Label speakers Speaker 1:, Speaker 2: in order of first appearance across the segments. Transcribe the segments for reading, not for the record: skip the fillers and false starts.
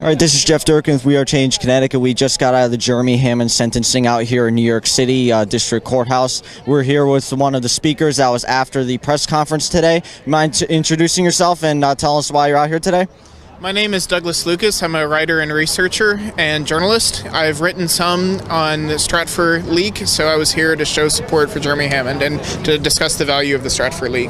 Speaker 1: All right, this is Jeff Durkin with We Are Change Connecticut. We just got out of the Jeremy Hammond sentencing out here in New York City District Courthouse. We're here with one of the speakers that was after the press conference today. Mind introducing yourself and telling us why you're out here today?
Speaker 2: My name is Douglas Lucas. I'm a writer and researcher and journalist. I've written some on the Stratfor leak, so I was here to show support for Jeremy Hammond and to discuss the value of the Stratfor leak.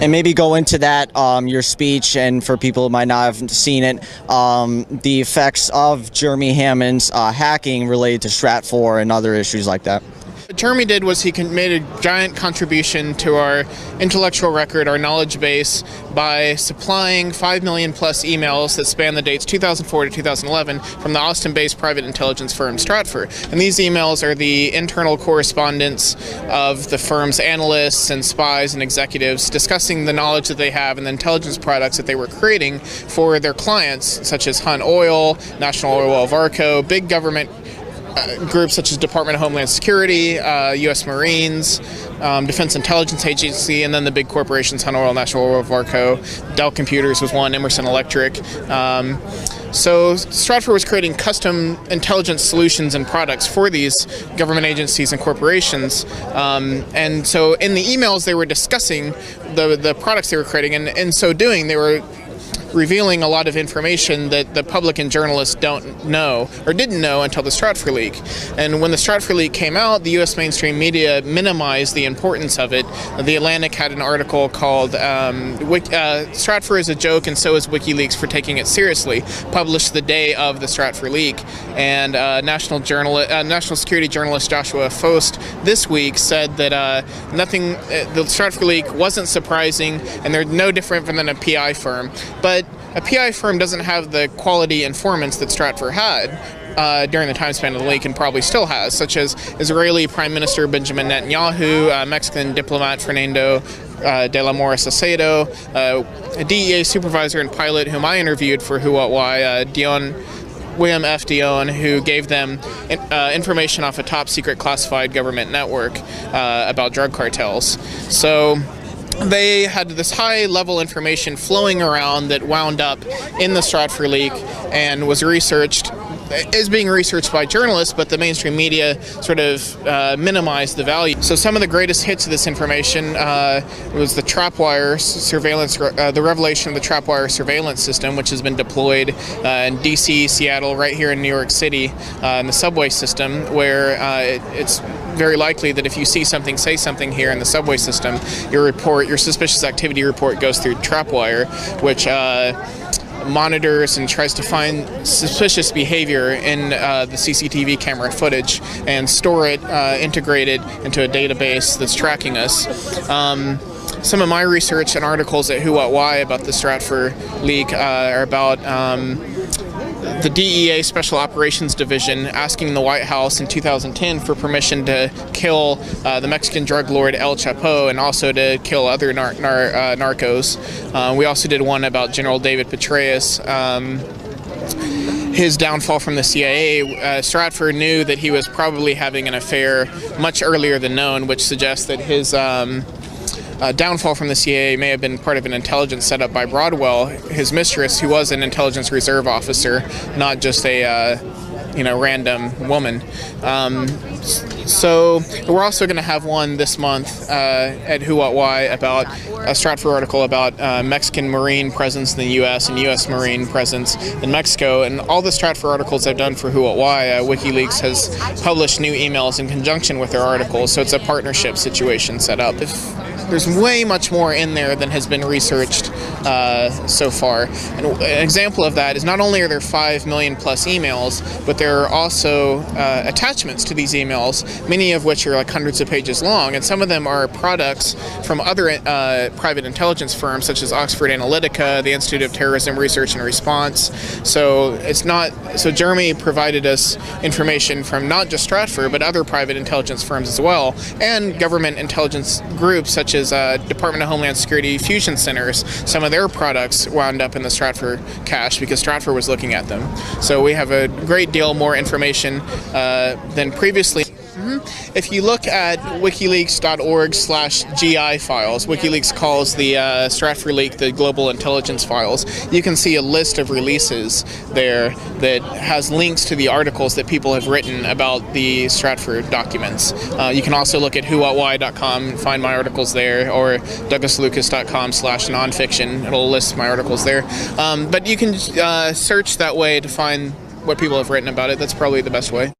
Speaker 1: And maybe go into that, your speech, and for people who might not have seen it, the effects of Jeremy Hammond's hacking related to Stratfor and other issues like that.
Speaker 2: What Jeremy did was he made a giant contribution to our intellectual record, our knowledge base, by supplying 5 million plus emails that span the dates 2004 to 2011 from the Austin-based private intelligence firm Stratfor. And these emails are the internal correspondence of the firm's analysts and spies and executives discussing the knowledge that they have and the intelligence products that they were creating for their clients, such as Hunt Oil, National Oilwell Varco, big government groups such as Department of Homeland Security, U.S. Marines, Defense Intelligence Agency, and then the big corporations, Hunt Oil, National Oilwell Varco, Dell Computers was one, Emerson Electric. So Stratfor was creating custom intelligence solutions and products for these government agencies and corporations. And so in the emails they were discussing the products they were creating, and in so doing they were revealing a lot of information that the public and journalists don't know or didn't know until the Stratfor leak. And when the Stratfor leak came out, the U.S. mainstream media minimized the importance of it. The Atlantic had an article called Stratfor is a joke and so is WikiLeaks for taking it seriously, published the day of the Stratfor leak. And national security journalist Joshua Fost this week said that the Stratfor leak wasn't surprising and they're no different than a PI firm. But a PI firm doesn't have the quality informants that Stratfor had during the time span of the leak, and probably still has, such as Israeli Prime Minister Benjamin Netanyahu, Mexican diplomat Fernando de la Mora Salcedo, a DEA supervisor and pilot whom I interviewed for WhoWhatWhy, William F. Dion, who gave them information off a top-secret classified government network about drug cartels. So they had this high-level information flowing around that wound up in the Stratfor leak and is being researched by journalists, but the mainstream media sort of minimized the value. So some of the greatest hits of this information was the Trapwire surveillance, the revelation of the Trapwire surveillance system, which has been deployed in D.C., Seattle, right here in New York City, in the subway system, where it's very likely that if you see something, say something here in the subway system, your suspicious activity report goes through Trapwire, which monitors and tries to find suspicious behavior in the CCTV camera footage and store it integrated into a database that's tracking us. Some of my research and articles at WhoWhatWhy about the Stratfor leak are about the DEA Special Operations Division asking the White House in 2010 for permission to kill the Mexican drug lord El Chapo and also to kill other narcos. We also did one about General David Petraeus. His downfall from the CIA. Stratfor knew that he was probably having an affair much earlier than known, which suggests that his downfall from the CIA may have been part of an intelligence set up by Broadwell, his mistress, who was an intelligence reserve officer, not just a random woman. So we're also going to have one this month at WhoWhatWhy about a Stratfor article about Mexican Marine presence in the U.S. and U.S. Marine presence in Mexico. And all the Stratfor articles I've done for WhoWhatWhy, WikiLeaks has published new emails in conjunction with their articles, so it's a partnership situation set up. There's way much more in there than has been researched so far. And an example of that is not only are there 5 million plus emails, but there are also attachments to these emails, many of which are like hundreds of pages long, and some of them are products from other private intelligence firms such as Oxford Analytica, the Institute of Terrorism Research and Response. So Jeremy provided us information from not just Stratfor, but other private intelligence firms as well, and government intelligence groups such as Department of Homeland Security fusion centers. Some of their products wound up in the Stratfor cache because Stratfor was looking at them. So we have a great deal more information than previously. If you look at wikileaks.org/GI files, WikiLeaks calls the Stratford leak the global intelligence files, you can see a list of releases there that has links to the articles that people have written about the Stratford documents. You can also look at WhoWhatWhy.com and find my articles there, or DouglasLucas.com/nonfiction. It'll list my articles there. But you can search that way to find what people have written about it. That's probably the best way.